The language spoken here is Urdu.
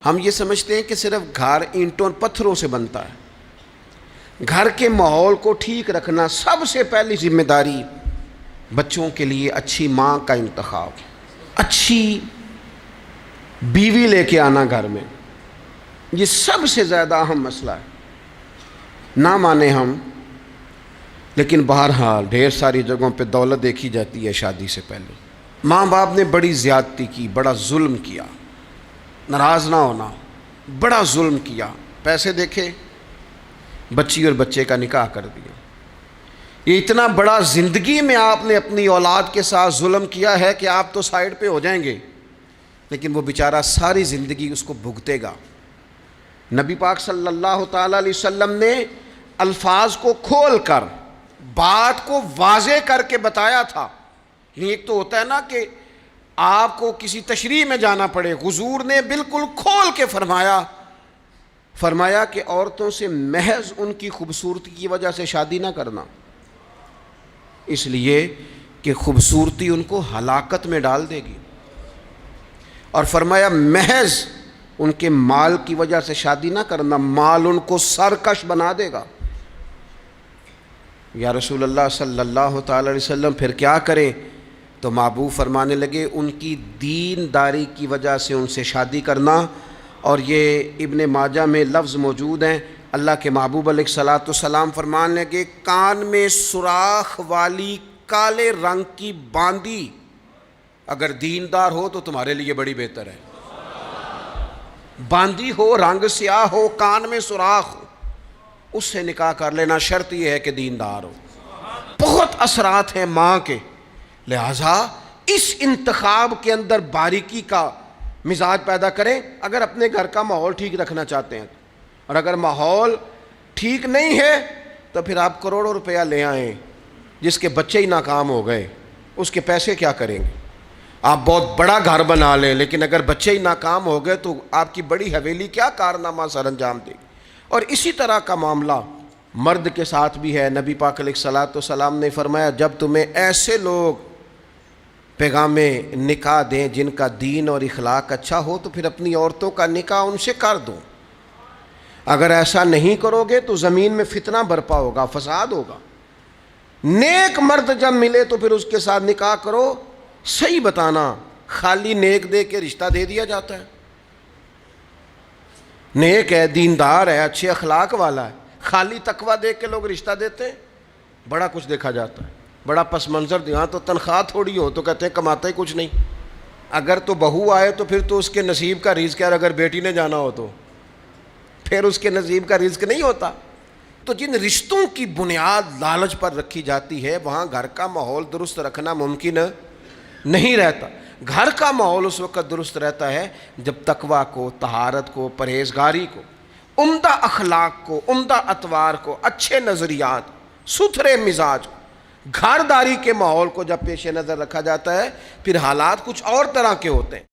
ہم یہ سمجھتے ہیں کہ صرف گھر اینٹوں اور پتھروں سے بنتا ہے۔ گھر کے ماحول کو ٹھیک رکھنا سب سے پہلی ذمہ داری بچوں کے لیے اچھی ماں کا انتخاب، اچھی بیوی لے کے آنا گھر میں، یہ سب سے زیادہ اہم مسئلہ ہے۔ نہ مانے ہم، لیکن بہرحال ڈھیر ساری جگہوں پہ دولت دیکھی جاتی ہے شادی سے پہلے۔ ماں باپ نے بڑی زیادتی کی، بڑا ظلم کیا، ناراض نہ ہونا، بڑا ظلم کیا۔ پیسے دیکھے، بچی اور بچے کا نکاح کر دیا۔ یہ اتنا بڑا زندگی میں آپ نے اپنی اولاد کے ساتھ ظلم کیا ہے کہ آپ تو سائیڈ پہ ہو جائیں گے، لیکن وہ بیچارہ ساری زندگی اس کو بھگتے گا۔ نبی پاک صلی اللہ تعالیٰ علیہ وسلم نے الفاظ کو کھول کر بات کو واضح کر کے بتایا تھا۔ ایک تو ہوتا ہے نا کہ آپ کو کسی تشریح میں جانا پڑے، حضور نے بالکل کھول کے فرمایا کہ عورتوں سے محض ان کی خوبصورتی کی وجہ سے شادی نہ کرنا، اس لیے کہ خوبصورتی ان کو ہلاکت میں ڈال دے گی، اور فرمایا محض ان کے مال کی وجہ سے شادی نہ کرنا، مال ان کو سرکش بنا دے گا۔ یا رسول اللہ صلی اللہ تعالی علیہ وسلم پھر کیا کریں؟ تو محبوب فرمانے لگے ان کی دین داری کی وجہ سے ان سے شادی کرنا۔ اور یہ ابن ماجہ میں لفظ موجود ہیں، اللہ کے محبوب علیہ الصلوۃ والسلام فرمانے لگے کان میں سوراخ والی کالے رنگ کی باندی اگر دیندار ہو تو تمہارے لیے بڑی بہتر ہے۔ باندی ہو، رنگ سیاہ ہو، کان میں سوراخ ہو، اس سے نکاح کر لینا، شرط یہ ہے کہ دیندار ہو۔ بہت اثرات ہیں ماں کے، لہٰذا اس انتخاب کے اندر باریکی کا مزاج پیدا کریں اگر اپنے گھر کا ماحول ٹھیک رکھنا چاہتے ہیں۔ اور اگر ماحول ٹھیک نہیں ہے تو پھر آپ کروڑوں روپیہ لے آئیں، جس کے بچے ہی ناکام ہو گئے اس کے پیسے کیا کریں گے؟ آپ بہت بڑا گھر بنا لیں، لیکن اگر بچے ہی ناکام ہو گئے تو آپ کی بڑی حویلی کیا کارنامہ سر انجام دے گی؟ اور اسی طرح کا معاملہ مرد کے ساتھ بھی ہے۔ نبی پاک علیہ الصلوۃ والسلام نے فرمایا جب تمہیں ایسے لوگ پیغام نکاح دیں جن کا دین اور اخلاق اچھا ہو تو پھر اپنی عورتوں کا نکاح ان سے کر دو۔ اگر ایسا نہیں کرو گے تو زمین میں فتنہ برپا ہوگا، فساد ہوگا۔ نیک مرد جب ملے تو پھر اس کے ساتھ نکاح کرو۔ صحیح بتانا، خالی نیک دے کے رشتہ دے دیا جاتا ہے؟ نیک ہے، دیندار ہے، اچھے اخلاق والا ہے، خالی تقویٰ دے کے لوگ رشتہ دیتے ہیں؟ بڑا کچھ دیکھا جاتا ہے، بڑا پس منظر دیا تو تنخواہ تھوڑی ہو تو کہتے ہیں کماتا ہی کچھ نہیں۔ اگر تو بہو آئے تو پھر تو اس کے نصیب کا رزق ہے، اور اگر بیٹی نے جانا ہو تو پھر اس کے نصیب کا رزق نہیں ہوتا۔ تو جن رشتوں کی بنیاد لالچ پر رکھی جاتی ہے وہاں گھر کا ماحول درست رکھنا ممکن نہیں رہتا۔ گھر کا ماحول اس وقت درست رہتا ہے جب تقویٰ کو، طہارت کو، پرہیزگاری کو، عمدہ اخلاق کو، عمدہ اطوار کو، اچھے نظریات، ستھرے مزاج کو، گھرداری کے ماحول کو جب پیش نظر رکھا جاتا ہے، پھر حالات کچھ اور طرح کے ہوتے ہیں۔